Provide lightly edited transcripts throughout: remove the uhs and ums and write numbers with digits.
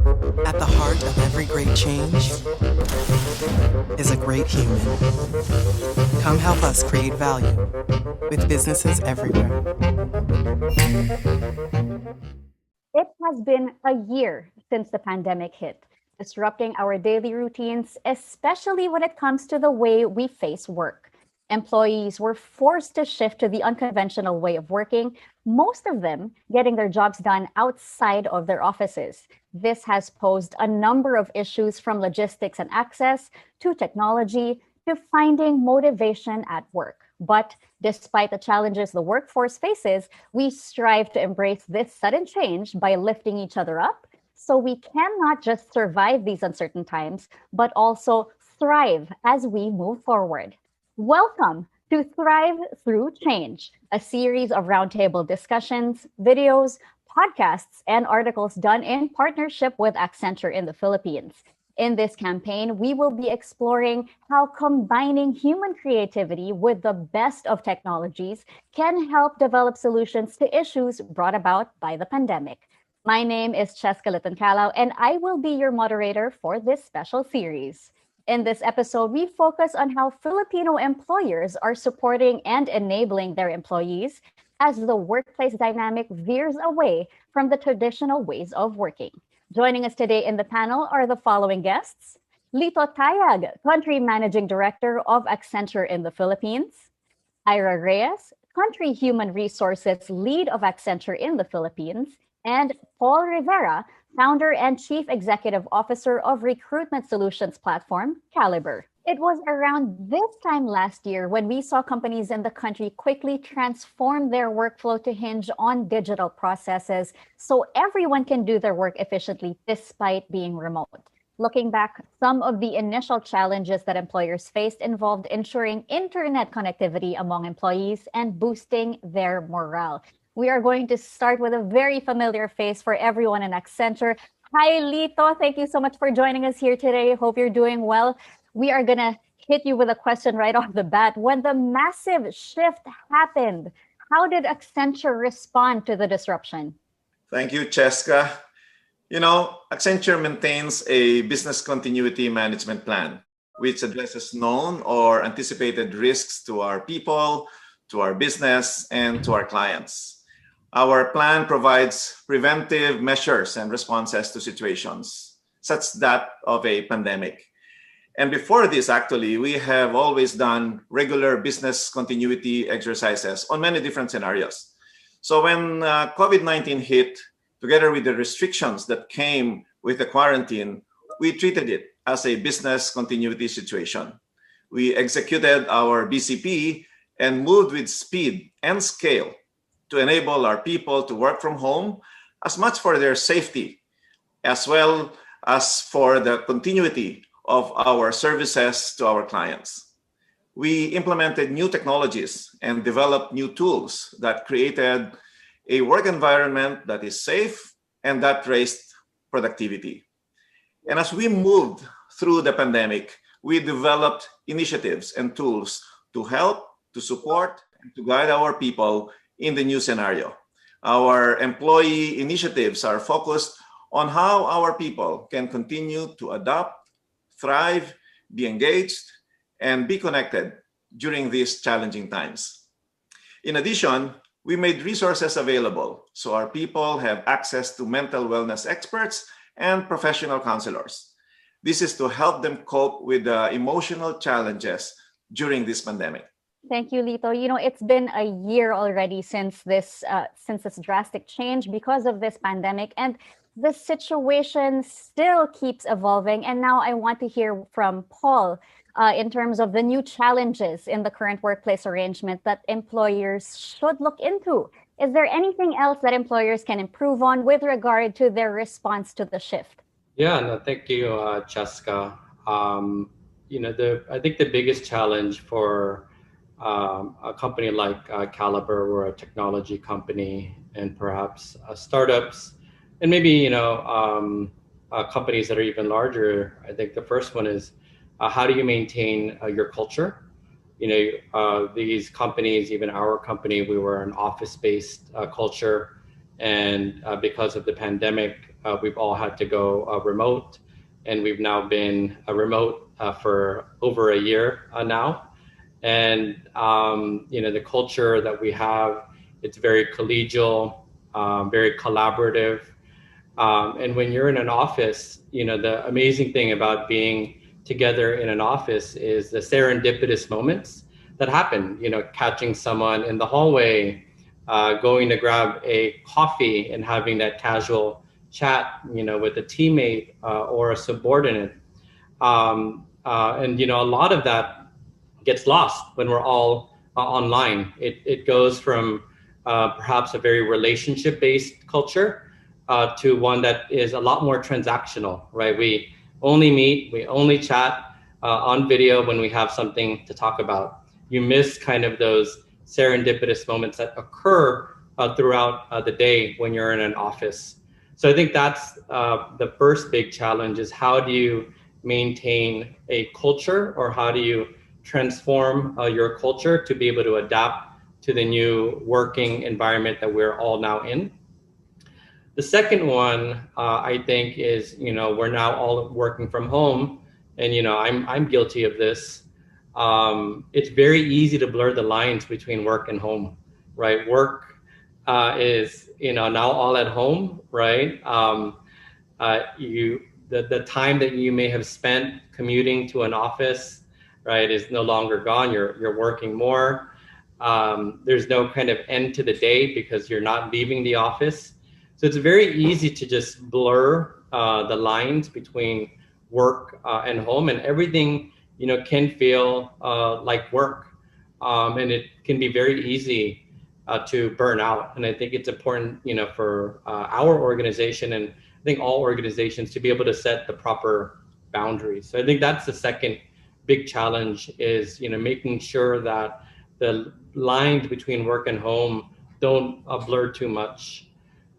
At the heart of every great change is a great human. Come help us create value with businesses everywhere. It has been a year since the pandemic hit, disrupting our daily routines, especially when it comes to the way we face work. Employees were forced to shift to the unconventional way of working, most of them getting their jobs done outside of their offices. This has posed a number of issues from logistics and access to technology to finding motivation at work. But despite the challenges the workforce faces, we strive to embrace this sudden change by lifting each other up so we can not just survive these uncertain times, but also thrive as we move forward. Welcome to Thrive Through Change, a series of roundtable discussions, videos, podcasts, and articles done in partnership with Accenture in the Philippines. In this campaign, we will be exploring how combining human creativity with the best of technologies can help develop solutions to issues brought about by the pandemic. My name is Cheska Litancalao, and I will be your moderator for this special series. In this episode, we focus on how Filipino employers are supporting and enabling their employees as the workplace dynamic veers away from the traditional ways of working. Joining us today in the panel are the following guests: Lito Tayag, Country Managing Director of Accenture in the Philippines; Ira Reyes, Country Human Resources Lead of Accenture in the Philippines; and Paul Rivera, Founder and Chief Executive Officer of recruitment solutions platform, Kalibrr. It was around this time last year when we saw companies in the country quickly transform their workflow to hinge on digital processes so everyone can do their work efficiently despite being remote. Looking back, some of the initial challenges that employers faced involved ensuring internet connectivity among employees and boosting their morale. We are going to start with a very familiar face for everyone in Accenture. Hi, Lito. Thank you so much for joining us here today. Hope you're doing well. We are going to hit you with a question right off the bat. When the massive shift happened, how did Accenture respond to the disruption? Thank you, Cheska. Accenture maintains a business continuity management plan, which addresses known or anticipated risks to our people, to our business, and to our clients. Our plan provides preventive measures and responses to situations such as that of a pandemic. And before this, actually, we have always done regular business continuity exercises on many different scenarios. So when COVID-19 hit, together with the restrictions that came with the quarantine, we treated it as a business continuity situation. We executed our BCP and moved with speed and scale to enable our people to work from home, as much for their safety, as well as for the continuity of our services to our clients. We implemented new technologies and developed new tools that created a work environment that is safe and that raised productivity. And as we moved through the pandemic, we developed initiatives and tools to help, to support, and to guide our people in the new scenario. Our employee initiatives are focused on how our people can continue to adapt, thrive, be engaged, and be connected during these challenging times. In addition, we made resources available so our people have access to mental wellness experts and professional counselors. This is to help them cope with the emotional challenges during this pandemic. Thank you, Lito. It's been a year already since this drastic change because of this pandemic, and the situation still keeps evolving. And now I want to hear from Paul in terms of the new challenges in the current workplace arrangement that employers should look into. Is there anything else that employers can improve on with regard to their response to the shift? Yeah, no, thank you, Cheska. I think the biggest challenge for a company like Kalibrr, we're a technology company, and perhaps startups, and maybe companies that are even larger. I think the first one is how do you maintain your culture? These companies, even our company, we were an office-based culture, and because of the pandemic, we've all had to go remote, and we've now been remote for over a year now. And the culture that we have, it's very collegial, very collaborative. And when you're in an office, the amazing thing about being together in an office is the serendipitous moments that happen, catching someone in the hallway, going to grab a coffee and having that casual chat, with a teammate or a subordinate. And a lot of that gets lost when we're all online. It goes from perhaps a very relationship-based culture to one that is a lot more transactional, right? We only meet, we only chat on video when we have something to talk about. You miss kind of those serendipitous moments that occur throughout the day when you're in an office. So I think that's the first big challenge, is how do you maintain a culture, or how do you transform your culture to be able to adapt to the new working environment that we're all now in. The second one, I think, is, we're now all working from home, and I'm guilty of this. It's very easy to blur the lines between work and home, right? Work is now all at home, right? The time that you may have spent commuting to an office, right, is no longer gone. You're working more. There's no kind of end to the day because you're not leaving the office. So it's very easy to just blur the lines between work and home, and everything can feel like work, and it can be very easy to burn out. And I think it's important, for our organization, and I think all organizations, to be able to set the proper boundaries. So I think that's the second big challenge, is making sure that the lines between work and home don't blur too much.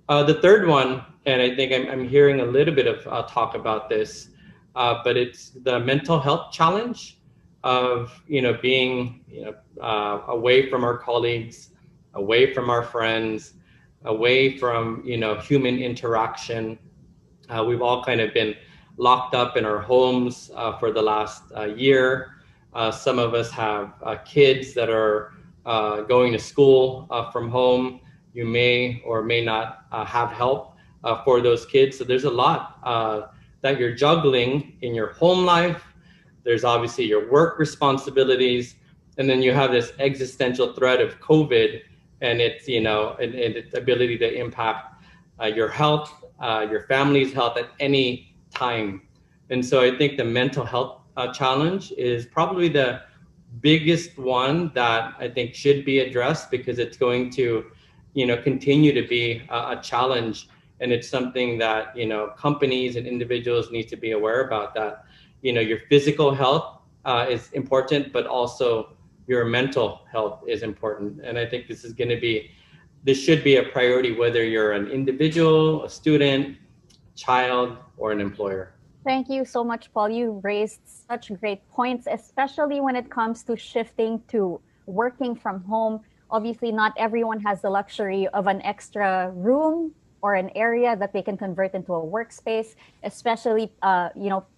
The third one, and I think I'm hearing a little bit of talk about this, but it's the mental health challenge of being away from our colleagues, away from our friends, away from human interaction. We've all kind of been locked up in our homes for the last year. Some of us have kids that are going to school from home. You may or may not have help for those kids. So there's a lot that you're juggling in your home life. There's obviously your work responsibilities. And then you have this existential threat of COVID and its, and its ability to impact your health, your family's health at any time. And so I think the mental health challenge is probably the biggest one that I think should be addressed, because it's going to continue to be a challenge. And it's something that, companies and individuals need to be aware about, that, your physical health is important, but also your mental health is important. And I think this should be a priority, whether you're an individual, a student, child, or an employer. Thank you so much, Paul. You raised such great points, especially when it comes to shifting to working from home. Obviously, not everyone has the luxury of an extra room or an area that they can convert into a workspace, especially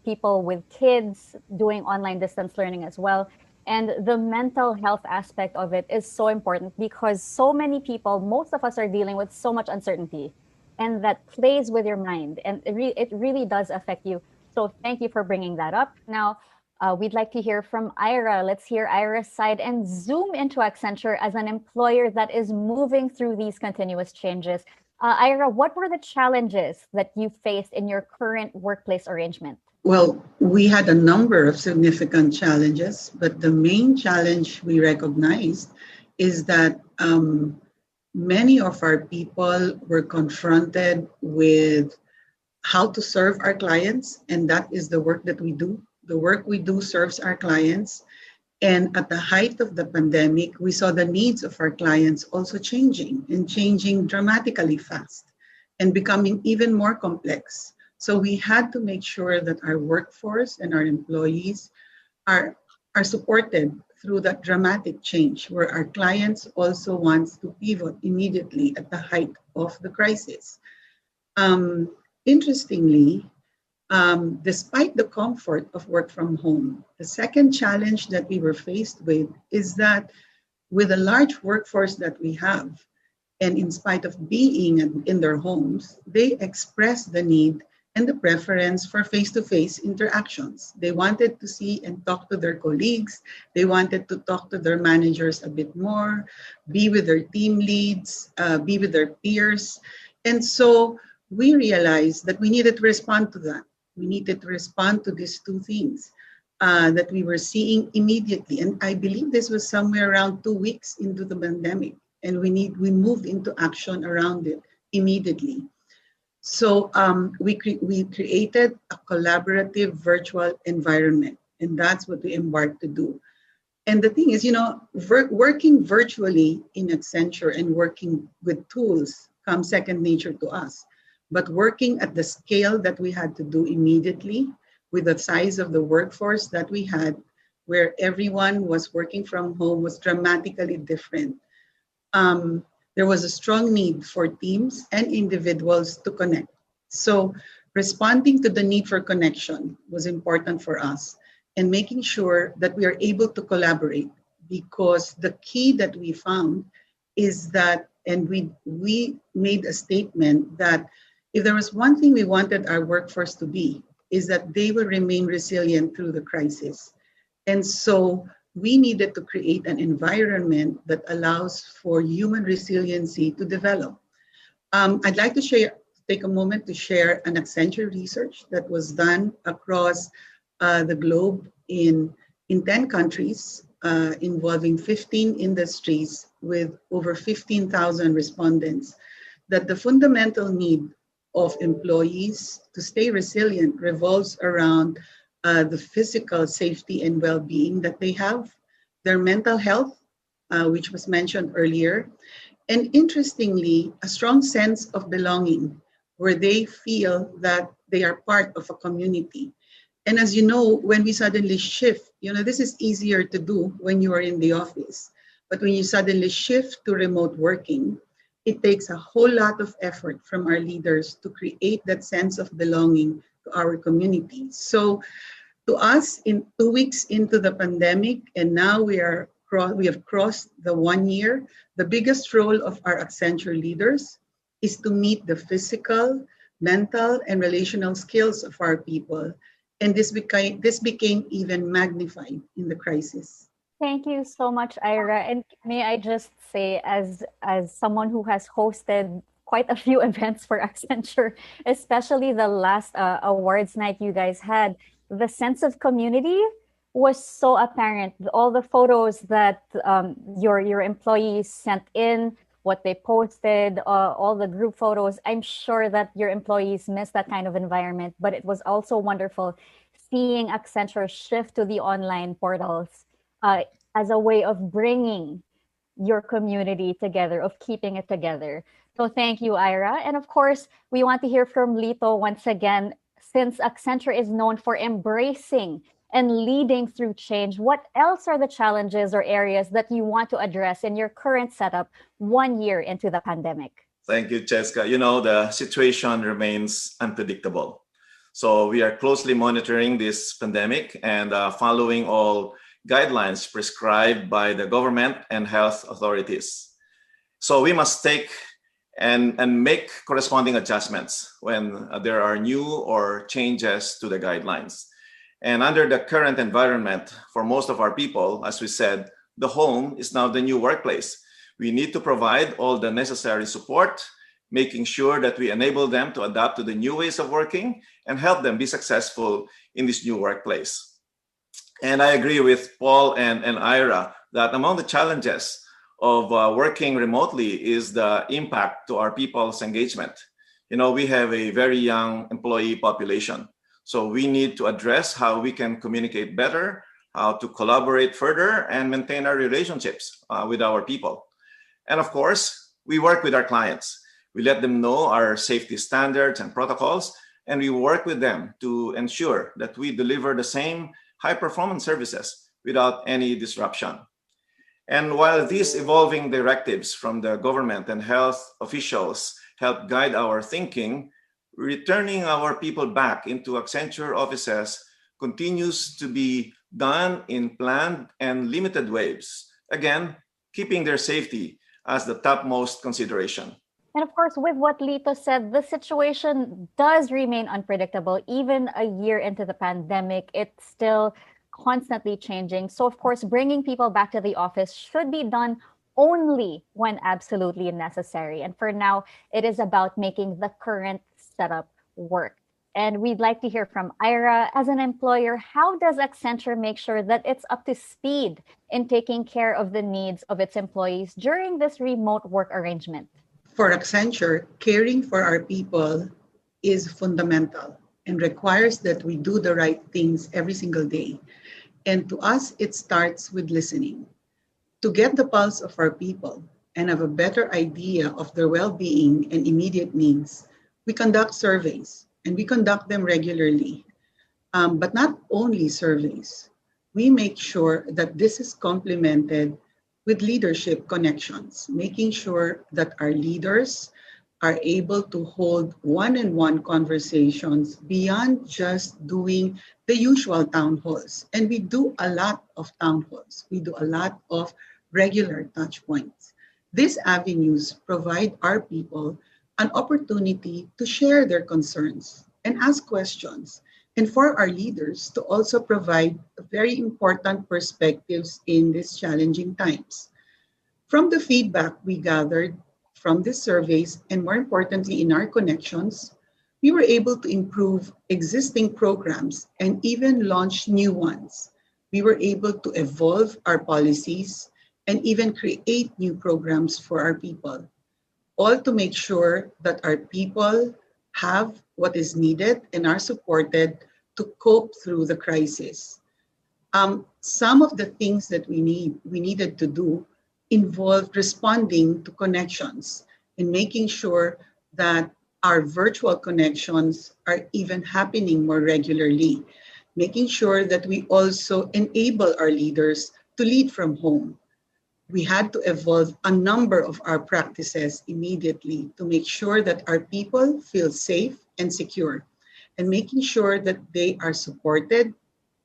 people with kids doing online distance learning as well. And the mental health aspect of it is so important, because so many people, most of us, are dealing with so much uncertainty, and that plays with your mind, and it really does affect you. So thank you for bringing that up. Now, we'd like to hear from Ira. Let's hear Ira's side and zoom into Accenture as an employer that is moving through these continuous changes. Ira, what were the challenges that you faced in your current workplace arrangement? Well, we had a number of significant challenges, but the main challenge we recognized is that many of our people were confronted with how to serve our clients, and that is the work that we do. The work we do serves our clients. And at the height of the pandemic, we saw the needs of our clients also changing, and changing dramatically fast and becoming even more complex. So we had to make sure that our workforce and our employees are supported through that dramatic change, where our clients also want to pivot immediately at the height of the crisis. interestingly, despite the comfort of work from home, the second challenge that we were faced with is that with a large workforce that we have, and in spite of being in their homes, they expressed the need and the preference for face-to-face interactions. They wanted to see and talk to their colleagues. They wanted to talk to their managers a bit more, be with their team leads, be with their peers. And so we realized that we needed to respond to that. We needed to respond to these two things that we were seeing immediately. And I believe this was somewhere around 2 weeks into the pandemic. And we moved into action around it immediately. So we created a collaborative virtual environment, and that's what we embarked to do. And the thing is, working virtually in Accenture and working with tools comes second nature to us. But working at the scale that we had to do immediately, with the size of the workforce that we had, where everyone was working from home, was dramatically different. There was a strong need for teams and individuals to connect. So responding to the need for connection was important for us, and making sure that we are able to collaborate, because the key that we found is that, and we made a statement that if there was one thing we wanted our workforce to be, is that they will remain resilient through the crisis. And so we needed to create an environment that allows for human resiliency to develop. I'd like to take a moment to share an Accenture research that was done across the globe in 10 countries, involving 15 industries with over 15,000 respondents, that the fundamental need of employees to stay resilient revolves around the physical safety and well-being that they have, their mental health, which was mentioned earlier, and interestingly, a strong sense of belonging, where they feel that they are part of a community. And as you know, when we suddenly shift, this is easier to do when you are in the office. But when you suddenly shift to remote working, it takes a whole lot of effort from our leaders to create that sense of belonging to our community. So to us, in 2 weeks into the pandemic, and now we have crossed the 1 year, the biggest role of our Accenture leaders is to meet the physical, mental, and relational skills of our people. And this became even magnified in the crisis. Thank you so much, Ira. And may I just say, as someone who has hosted quite a few events for Accenture, especially the last awards night you guys had, the sense of community was so apparent. All the photos that your employees sent in, what they posted, all the group photos, I'm sure that your employees miss that kind of environment. But it was also wonderful seeing Accenture shift to the online portals as a way of bringing your community together, of keeping it together. So thank you, Ira. And of course, we want to hear from Lito once again, since Accenture is known for embracing and leading through change. What else are the challenges or areas that you want to address in your current setup 1 year into the pandemic? Thank you, Cheska. The situation remains unpredictable. So we are closely monitoring this pandemic and following all guidelines prescribed by the government and health authorities. So we must take and make corresponding adjustments when there are new or changes to the guidelines. And under the current environment, for most of our people, as we said, the home is now the new workplace. We need to provide all the necessary support, making sure that we enable them to adapt to the new ways of working and help them be successful in this new workplace. And I agree with Paul and Ira that among the challenges of working remotely is the impact to our people's engagement. We have a very young employee population. So we need to address how we can communicate better, how to collaborate further, and maintain our relationships with our people. And of course, we work with our clients. We let them know our safety standards and protocols, and we work with them to ensure that we deliver the same high-performance services without any disruption. And while these evolving directives from the government and health officials help guide our thinking, returning our people back into Accenture offices continues to be done in planned and limited waves. Again, keeping their safety as the topmost consideration. And of course, with what Lito said, the situation does remain unpredictable. Even a year into the pandemic, it's still constantly changing. So, of course, bringing people back to the office should be done only when absolutely necessary. And for now, it is about making the current setup work. And we'd like to hear from Ira. As an employer, how does Accenture make sure that it's up to speed in taking care of the needs of its employees during this remote work arrangement? For Accenture, caring for our people is fundamental and requires that we do the right things every single day. And to us, it starts with listening. To get the pulse of our people and have a better idea of their well-being and immediate needs, we conduct surveys, and we conduct them regularly. But not only surveys, we make sure that this is complemented with leadership connections, making sure that our leaders are able to hold one-on-one conversations beyond just doing the usual town halls. And we do a lot of town halls. We do a lot of regular touch points. These avenues provide our people an opportunity to share their concerns and ask questions, and for our leaders to also provide very important perspectives in these challenging times. From the feedback we gathered from these surveys, and more importantly in our connections, we were able to improve existing programs and even launch new ones. We were able to evolve our policies and even create new programs for our people, all to make sure that our people have what is needed and are supported to cope through the crisis. Some of the things that we needed to do involved responding to connections and making sure that our virtual connections are even happening more regularly, making sure that we also enable our leaders to lead from home. We had to evolve a number of our practices immediately to make sure that our people feel safe and secure, and making sure that they are supported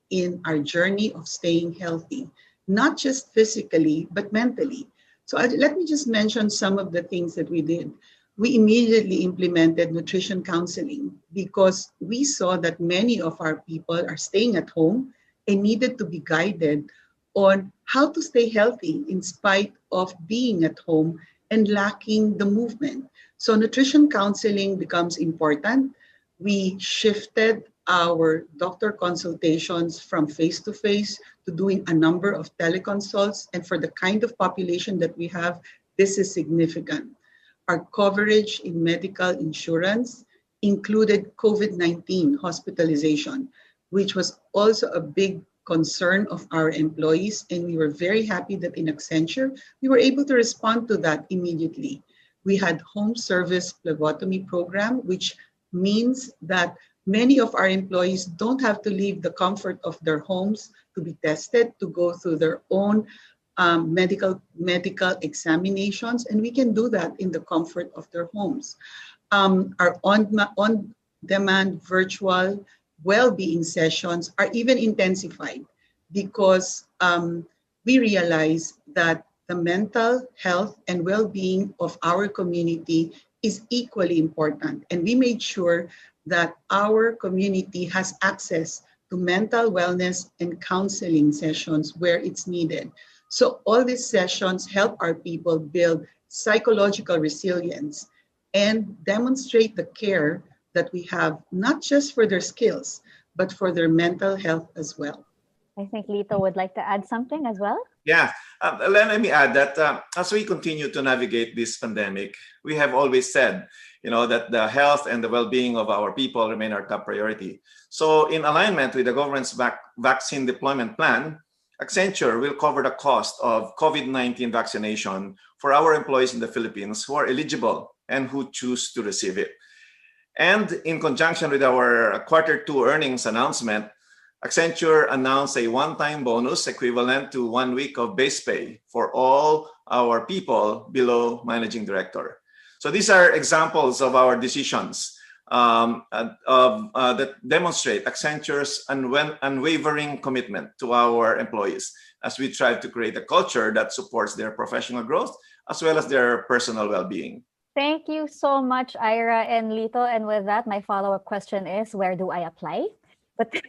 in our journey of staying healthy, not just physically, but mentally. So let me just mention some of the things that we did. We immediately implemented nutrition counseling because we saw that many of our people are staying at home and needed to be guided on how to stay healthy in spite of being at home and lacking the movement. So nutrition counseling becomes important. We shifted our doctor consultations from face-to-face to doing a number of teleconsults. And for the kind of population that we have, this is significant. Our coverage in medical insurance included COVID-19 hospitalization, which was also a big concern of our employees. And we were very happy that in Accenture, we were able to respond to that immediately. We had home service phlebotomy program, which means that many of our employees don't have to leave the comfort of their homes to be tested, to go through their own medical examinations, and we can do that in the comfort of their homes. Our on-demand virtual well-being sessions are even intensified because we realize that the mental health and well-being of our community is equally important. And we made sure that our community has access to mental wellness and counseling sessions where it's needed. So all these sessions help our people build psychological resilience and demonstrate the care that we have, not just for their skills, but for their mental health as well. I think Lito would like to add something as well. Yeah, let me add that as we continue to navigate this pandemic, we have always said, that the health and the well-being of our people remain our top priority. So in alignment with the government's vaccine deployment plan, Accenture will cover the cost of COVID-19 vaccination for our employees in the Philippines who are eligible and who choose to receive it. And in conjunction with our Q2 earnings announcement, Accenture announced a one-time bonus equivalent to 1 week of base pay for all our people below managing director. So these are examples of our decisions that demonstrate Accenture's unwavering commitment to our employees as we try to create a culture that supports their professional growth as well as their personal well-being. Thank you so much, Ira and Lito. And with that, my follow-up question is, where do I apply? But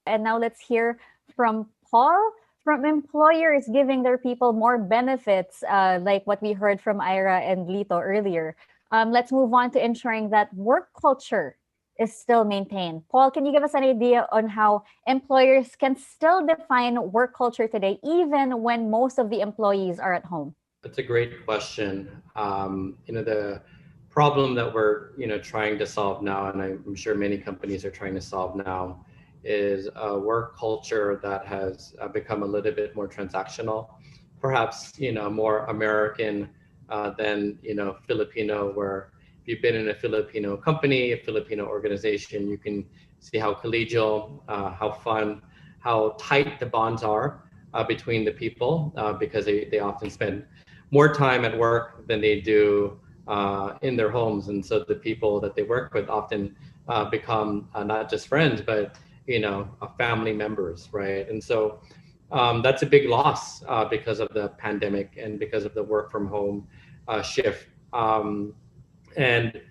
and now let's hear from Paul. From employers giving their people more benefits, like what we heard from Ira and Lito earlier. Let's move on to ensuring that work culture is still maintained. Paul, can you give us an idea on how employers can still define work culture today, even when most of the employees are at home? That's a great question. The problem that we're trying to solve now, and I'm sure many companies are trying to solve now, is a work culture that has become a little bit more transactional, perhaps more American than Filipino, where if you've been in a Filipino company, a Filipino organization, you can see how collegial, how fun, how tight the bonds are between the people, because they often spend more time at work than they do in their homes. And so the people that they work with often become not just friends, but family members, right? And so that's a big loss because of the pandemic and because of the work from home shift. And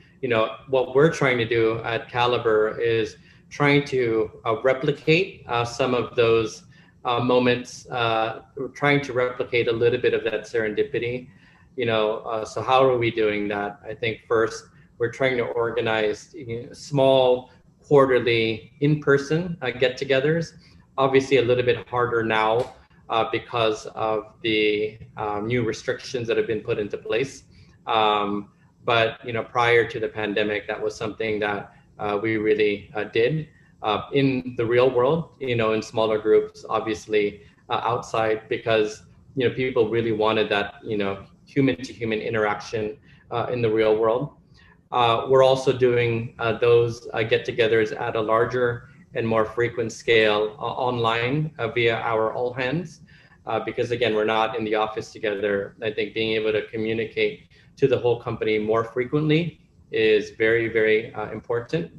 what we're trying to do at Kalibrr is trying to replicate some of those moments. We're trying to replicate a little bit of that serendipity. So how are we doing that? I think first we're trying to organize small quarterly in-person get-togethers. Obviously a little bit harder now because of the new restrictions that have been put into place. But prior to the pandemic, that was something that we really did in the real world, in smaller groups, obviously outside, because people really wanted that human-to-human interaction in the real world. We're also doing those get-togethers at a larger and more frequent scale online via our all hands, because again, we're not in the office together. I think being able to communicate to the whole company more frequently is very, very important.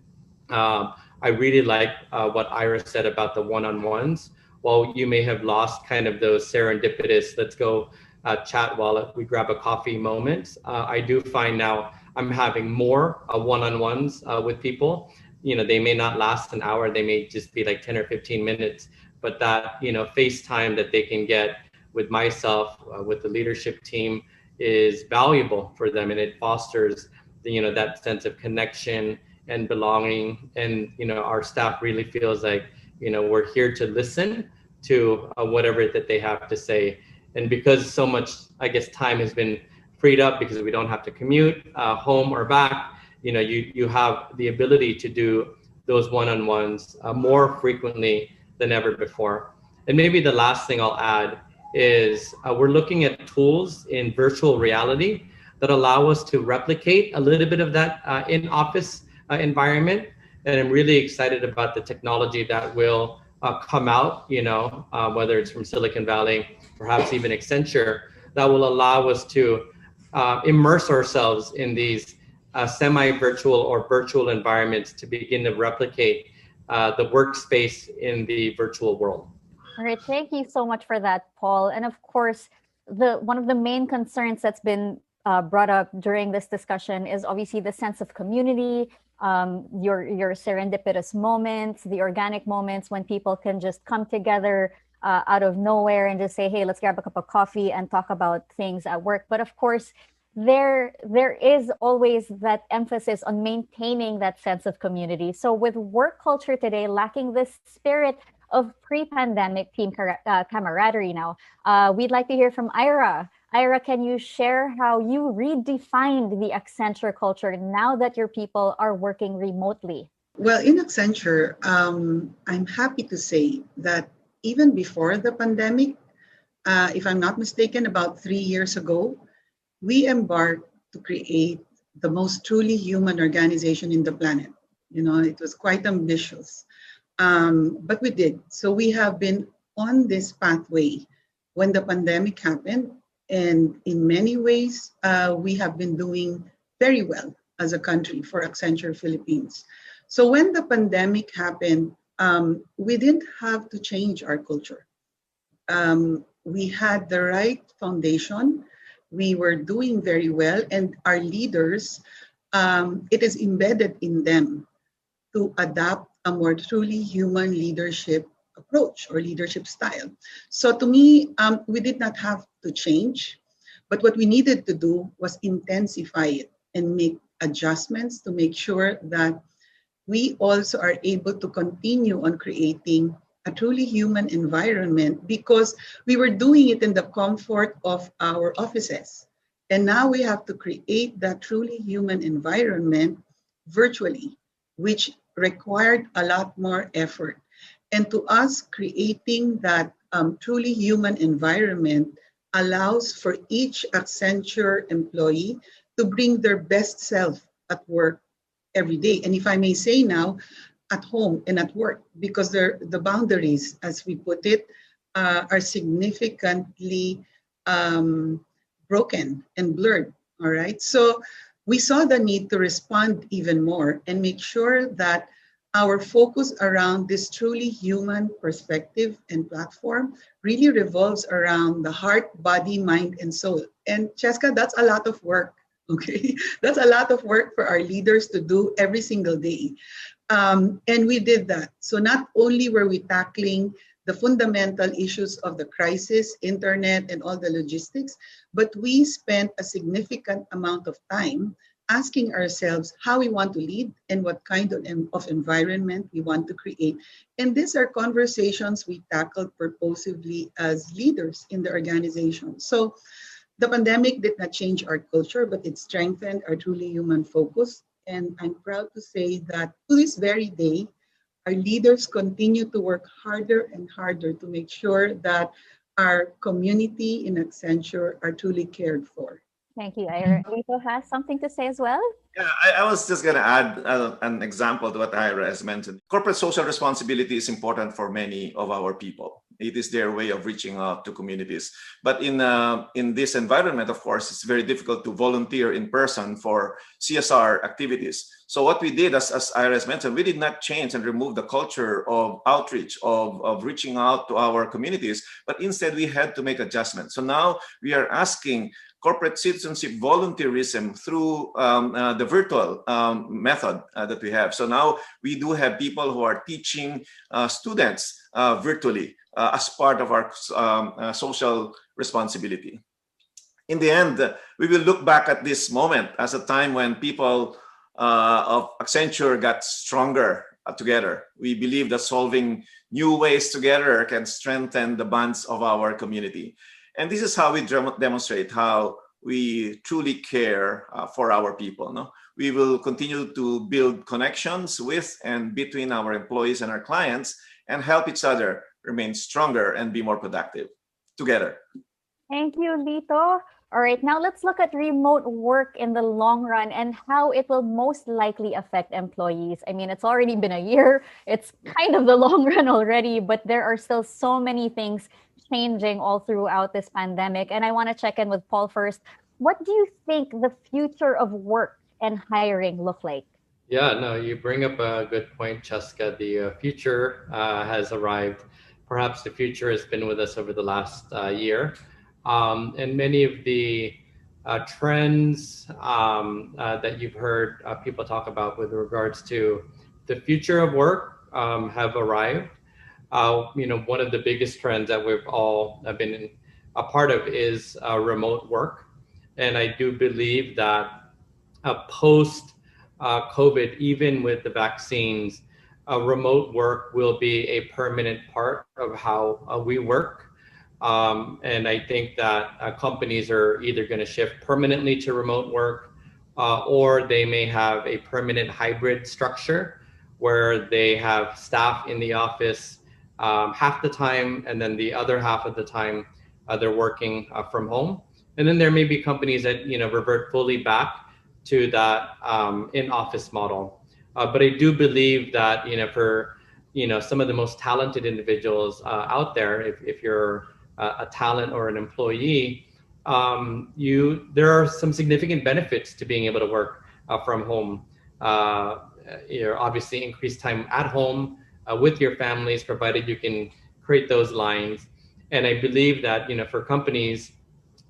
I really like what Ira said about the one-on-ones. While you may have lost kind of those serendipitous, let's go chat while we grab a coffee moments, I do find now I'm having more one-on-ones with people. They may not last an hour, they may just be like 10 or 15 minutes, but that, FaceTime that they can get with myself, with the leadership team is valuable for them. And it fosters, that sense of connection and belonging. And, our staff really feels like, we're here to listen to whatever that they have to say. And because so much, I guess, time has been freed up because we don't have to commute home or back, you have the ability to do those one-on-ones more frequently than ever before. And maybe the last thing I'll add is we're looking at tools in virtual reality that allow us to replicate a little bit of that in-office environment. And I'm really excited about the technology that will come out, whether it's from Silicon Valley, perhaps even Accenture, that will allow us to immerse ourselves in these semi-virtual or virtual environments to begin to replicate the workspace in the virtual world. All right, thank you so much for that, Paul. And of course, one of the main concerns that's been brought up during this discussion is obviously the sense of community, your serendipitous moments, the organic moments when people can just come together out of nowhere and just say, hey, let's grab a cup of coffee and talk about things at work. But of course, there is always that emphasis on maintaining that sense of community. So with work culture today lacking this spirit of pre-pandemic team camaraderie now, we'd like to hear from Ira. Ira, can you share how you redefined the Accenture culture now that your people are working remotely? Well, in Accenture, I'm happy to say that even before the pandemic, if I'm not mistaken, about 3 years ago, we embarked to create the most truly human organization in the planet. It was quite ambitious, but we did. So we have been on this pathway when the pandemic happened. And in many ways, we have been doing very well as a country for Accenture Philippines. So when the pandemic happened, we didn't have to change our culture. We had the right foundation. We were doing very well, and our leaders, it is embedded in them to adapt a more truly human leadership approach or leadership style. So to me, we did not have to change, but what we needed to do was intensify it and make adjustments to make sure that we also are able to continue on creating a truly human environment, because we were doing it in the comfort of our offices. And now we have to create that truly human environment virtually, which required a lot more effort. And to us, creating that truly human environment allows for each Accenture employee to bring their best self at work every day. And if I may say now, at home and at work, because the boundaries, as we put it, are significantly broken and blurred. All right. So we saw the need to respond even more and make sure that our focus around this truly human perspective and platform really revolves around the heart, body, mind, and soul. And Cheska, that's a lot of work. Okay, that's a lot of work for our leaders to do every single day. And we did that. So not only were we tackling the fundamental issues of the crisis, internet, and all the logistics, but we spent a significant amount of time asking ourselves how we want to lead and what kind of environment we want to create. And these are conversations we tackled purposively as leaders in the organization. So the pandemic did not change our culture, but it strengthened our truly human focus. And I'm proud to say that to this very day, our leaders continue to work harder and harder to make sure that our community in Accenture are truly cared for. Thank you, Ira. Lito has something to say as well. Yeah, I was just going to add an example to what Ira has mentioned. Corporate social responsibility is important for many of our people. It is their way of reaching out to communities. But in this environment, of course, it's very difficult to volunteer in person for CSR activities. So what we did, as Ira has mentioned, we did not change and remove the culture of outreach, of reaching out to our communities, but instead we had to make adjustments. So now we are asking corporate citizenship volunteerism through the virtual method that we have. So now we do have people who are teaching students virtually as part of our social responsibility. In the end, we will look back at this moment as a time when people of Accenture got stronger together. We believe that solving new ways together can strengthen the bonds of our community. And this is how we demonstrate how we truly care for our people. No? We will continue to build connections with and between our employees and our clients and help each other remain stronger and be more productive together. Thank you, Lito. All right, now let's look at remote work in the long run and how it will most likely affect employees. I mean, it's already been a year. It's kind of the long run already, but there are still so many things changing all throughout this pandemic. And I want to check in with Paul first. What do you think the future of work and hiring look like? Yeah, no, you bring up a good point, Cheska. The future has arrived. Perhaps the future has been with us over the last year. And many of the trends that you've heard people talk about with regards to the future of work have arrived. One of the biggest trends that we've all been a part of is remote work. And I do believe that post COVID, even with the vaccines, remote work will be a permanent part of how we work. And I think that companies are either going to shift permanently to remote work or they may have a permanent hybrid structure where they have staff in the office half the time, and then the other half of the time they're working from home. And then there may be companies that revert fully back to that in-office model. But I do believe that for some of the most talented individuals out there, if you're a talent or an employee, there are some significant benefits to being able to work from home. You're obviously increased time at home with your families, provided you can create those lines. And I believe that, for companies,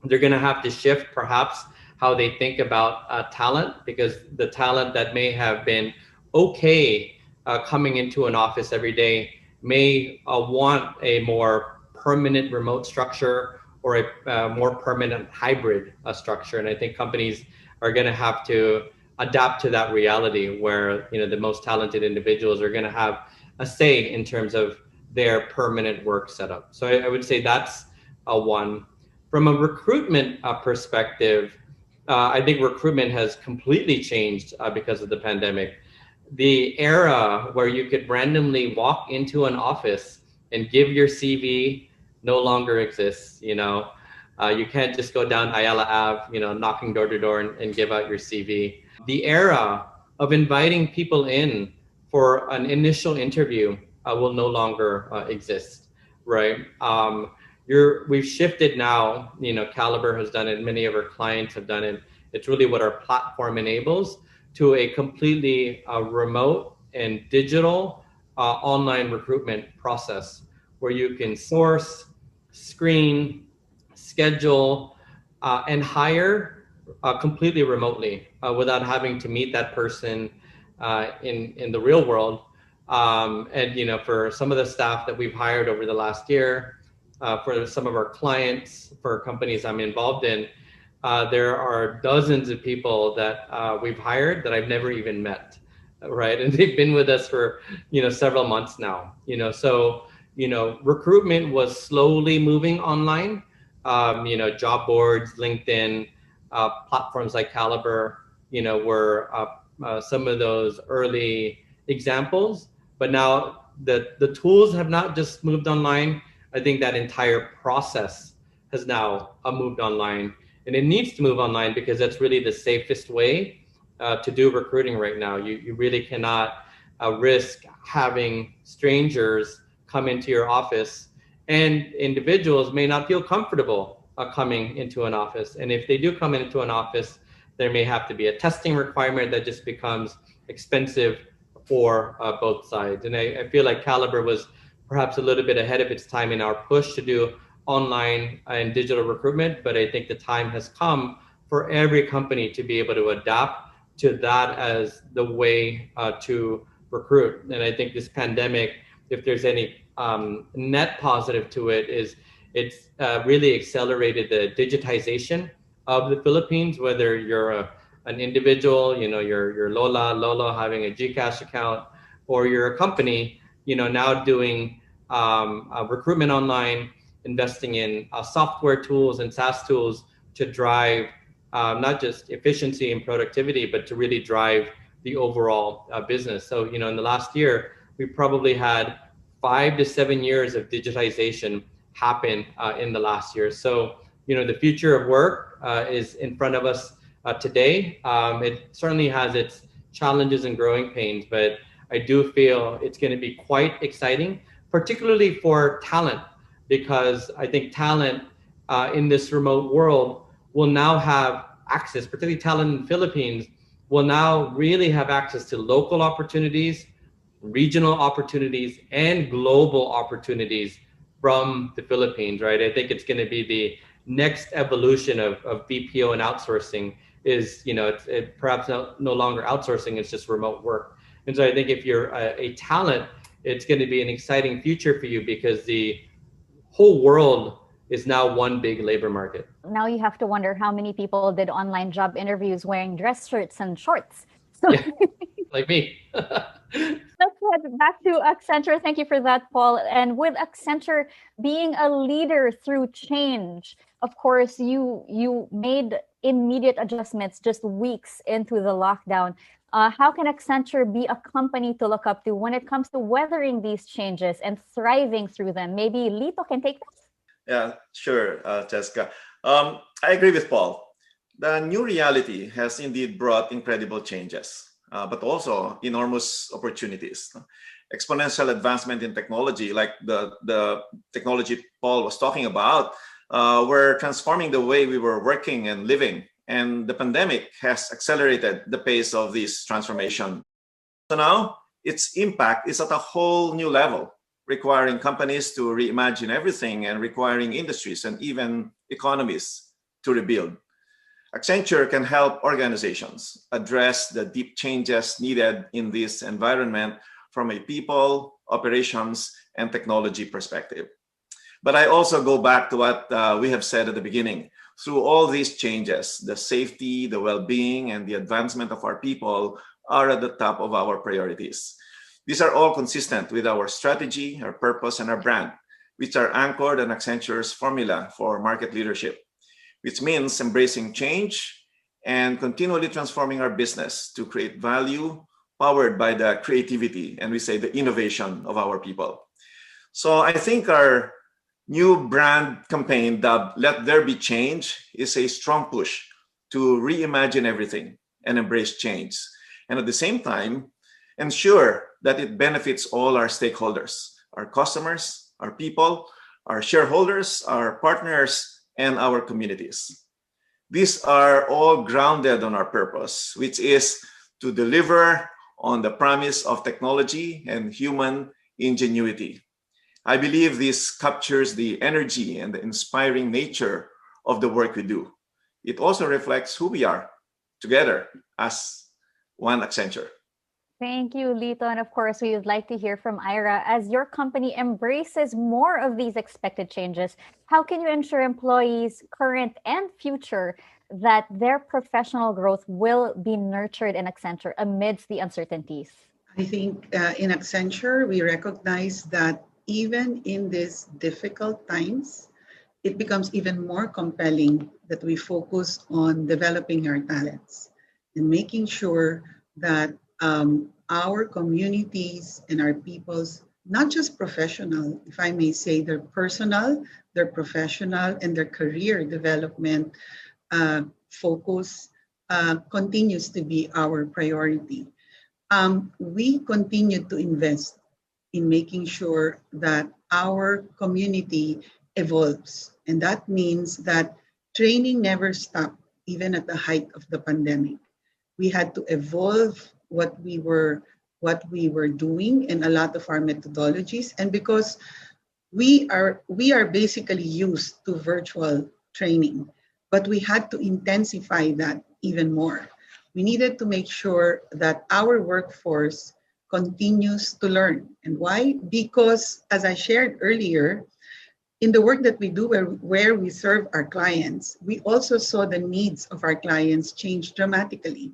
they're going to have to shift perhaps how they think about talent, because the talent that may have been okay coming into an office every day may want a more permanent remote structure or a more permanent hybrid structure. And I think companies are going to have to adapt to that reality where, the most talented individuals are going to have a say in terms of their permanent work setup. So I would say that's one. From a recruitment perspective, I think recruitment has completely changed because of the pandemic. The era where you could randomly walk into an office and give your CV no longer exists. You can't just go down Ayala Ave, knocking door to door and give out your CV. The era of inviting people in for an initial interview will no longer exist, right? We've shifted now, Kalibrr has done it, many of our clients have done it. It's really what our platform enables, to a completely remote and digital online recruitment process where you can source, screen, schedule, and hire completely remotely without having to meet that person in the real world. And for some of the staff that we've hired over the last year, for some of our clients, for companies I'm involved in, there are dozens of people that we've hired that I've never even met, right? And they've been with us for several months now. So recruitment was slowly moving online. Job boards, LinkedIn, platforms like Kalibrr, were some of those early examples. But now the tools have not just moved online. I think that entire process has now moved online, and it needs to move online because that's really the safest way to do recruiting right now. You really cannot risk having strangers come into your office, and individuals may not feel comfortable coming into an office. And if they do come into an office, there may have to be a testing requirement that just becomes expensive for both sides. And I feel like Kalibrr was perhaps a little bit ahead of its time in our push to do online and digital recruitment, but I think the time has come for every company to be able to adapt to that as the way to recruit. And I think this pandemic, if there's any net positive to it, is it's really accelerated the digitization of the Philippines, whether you're an individual, your Lolo having a GCash account, or you're a company, now doing recruitment online, investing in software tools and SaaS tools to drive not just efficiency and productivity, but to really drive the overall business. So, in the last year, we probably had 5 to 7 years of digitization happen in the last year. So, the future of work is in front of us today. It certainly has its challenges and growing pains, but I do feel it's going to be quite exciting, particularly for talent, because I think talent in this remote world will now have access, particularly talent in the Philippines, will now really have access to local opportunities, regional opportunities, and global opportunities from the Philippines, right? I think it's going to be the next evolution of BPO and outsourcing is, it's perhaps no longer outsourcing, it's just remote work. And so I think if you're a talent, it's going to be an exciting future for you because the whole world is now one big labor market. Now you have to wonder how many people did online job interviews wearing dress shirts and shorts. So yeah, like me. let's head back to Accenture. Thank you for that, Paul. And with Accenture being a leader through change, of course, you made immediate adjustments just weeks into the lockdown. How can Accenture be a company to look up to when it comes to weathering these changes and thriving through them? Maybe Lito can take this. Yeah, sure, Jessica. I agree with Paul. The new reality has indeed brought incredible changes, but also enormous opportunities. Exponential advancement in technology, like the technology Paul was talking about, were transforming the way we were working and living, and the pandemic has accelerated the pace of this transformation. So now its impact is at a whole new level, requiring companies to reimagine everything and requiring industries and even economies to rebuild. Accenture can help organizations address the deep changes needed in this environment from a people, operations, and technology perspective. But I also go back to what we have said at the beginning. Through all these changes, the safety, the well-being, and the advancement of our people are at the top of our priorities. These are all consistent with our strategy, our purpose, and our brand, which are anchored in Accenture's formula for market leadership, which means embracing change and continually transforming our business to create value powered by the creativity, and we say the innovation of our people. So I think our new brand campaign dubbed Let There Be Change is a strong push to reimagine everything and embrace change. And at the same time, ensure that it benefits all our stakeholders, our customers, our people, our shareholders, our partners, and our communities. These are all grounded on our purpose, which is to deliver on the promise of technology and human ingenuity. I believe this captures the energy and the inspiring nature of the work we do. It also reflects who we are together as one Accenture. Thank you, Lito. And of course, we would like to hear from Ira. As your company embraces more of these expected changes, how can you ensure employees, current and future, that their professional growth will be nurtured in Accenture amidst the uncertainties? I think in Accenture, we recognize that even in these difficult times, it becomes even more compelling that we focus on developing our talents and making sure that our communities and our people's, not just professional, if I may say, their personal, their professional, and their career development focus continues to be our priority. We continue to invest in making sure that our community evolves. And that means that training never stopped, even at the height of the pandemic. We had to evolve what we were doing in a lot of our methodologies. And because we are basically used to virtual training, but we had to intensify that even more. We needed to make sure that our workforce continues to learn. And why? Because, as I shared earlier, in the work that we do where we serve our clients, we also saw the needs of our clients change dramatically.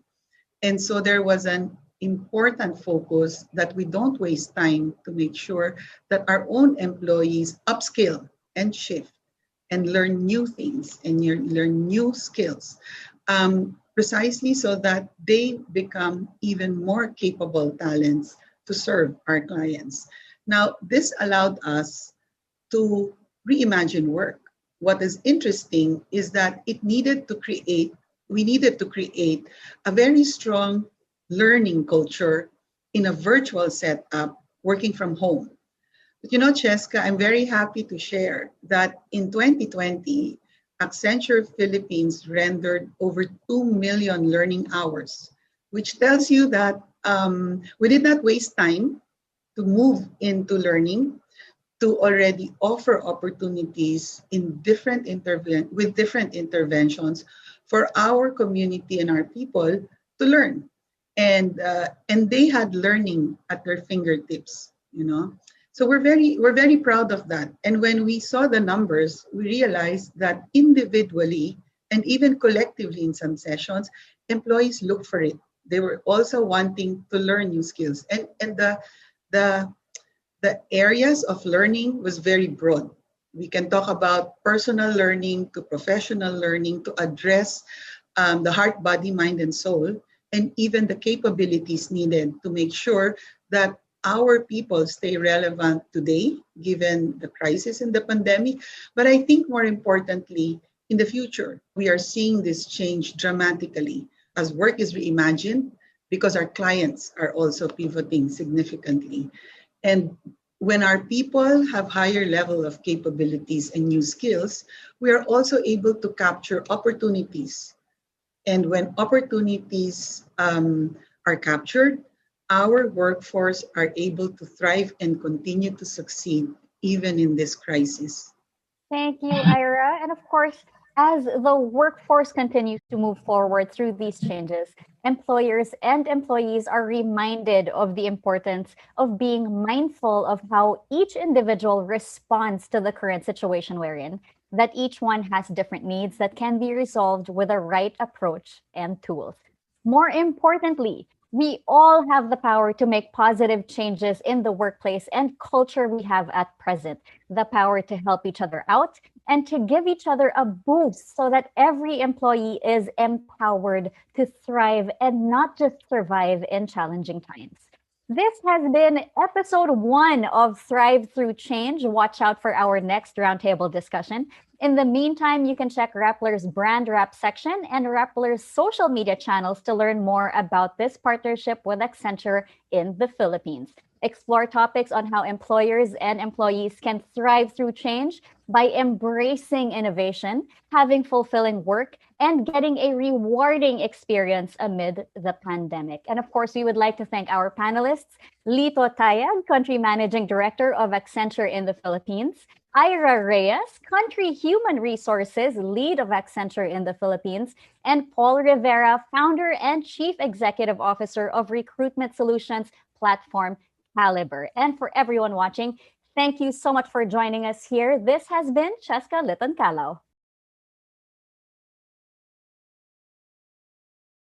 And so there was an important focus that we don't waste time to make sure that our own employees upskill and shift and learn new things and learn new skills, precisely so that they become even more capable talents to serve our clients. Now, this allowed us to reimagine work. What is interesting is that we needed to create a very strong learning culture in a virtual setup, working from home. But you know, Cheska, I'm very happy to share that in 2020, Accenture Philippines rendered over 2 million learning hours, which tells you that we did not waste time to move into learning, to already offer opportunities in with different interventions for our community and our people to learn. And they had learning at their fingertips, you know. So we're very proud of that. And when we saw the numbers, we realized that individually and even collectively in some sessions, employees looked for it. They were also wanting to learn new skills. And the areas of learning was very broad. We can talk about personal learning to professional learning to address the heart, body, mind, and soul, and even the capabilities needed to make sure that our people stay relevant today, given the crisis in the pandemic. But I think more importantly, in the future, we are seeing this change dramatically as work is reimagined because our clients are also pivoting significantly. And when our people have higher level of capabilities and new skills, we are also able to capture opportunities. And when opportunities are captured, our workforce are able to thrive and continue to succeed even in this crisis. Thank you, Ira. And of course, as the workforce continues to move forward through these changes, employers and employees are reminded of the importance of being mindful of how each individual responds to the current situation we're in, that each one has different needs that can be resolved with the right approach and tools. More importantly, we all have the power to make positive changes in the workplace and culture we have at present, the power to help each other out and to give each other a boost so that every employee is empowered to thrive and not just survive in challenging times. This has been episode 1 of Thrive Through Change. Watch out for our next roundtable discussion. In the meantime, you can check Rappler's brand wrap section and Rappler's social media channels to learn more about this partnership with Accenture in the Philippines. Explore topics on how employers and employees can thrive through change by embracing innovation, having fulfilling work, and getting a rewarding experience amid the pandemic. And of course, we would like to thank our panelists, Lito Tayag, Country Managing Director of Accenture in the Philippines, Ira Reyes, Country Human Resources Lead of Accenture in the Philippines, and Paul Rivera, Founder and Chief Executive Officer of recruitment solutions platform Kalibrr. And for everyone watching, thank you so much for joining us here. This has been Cheska Liton Calao.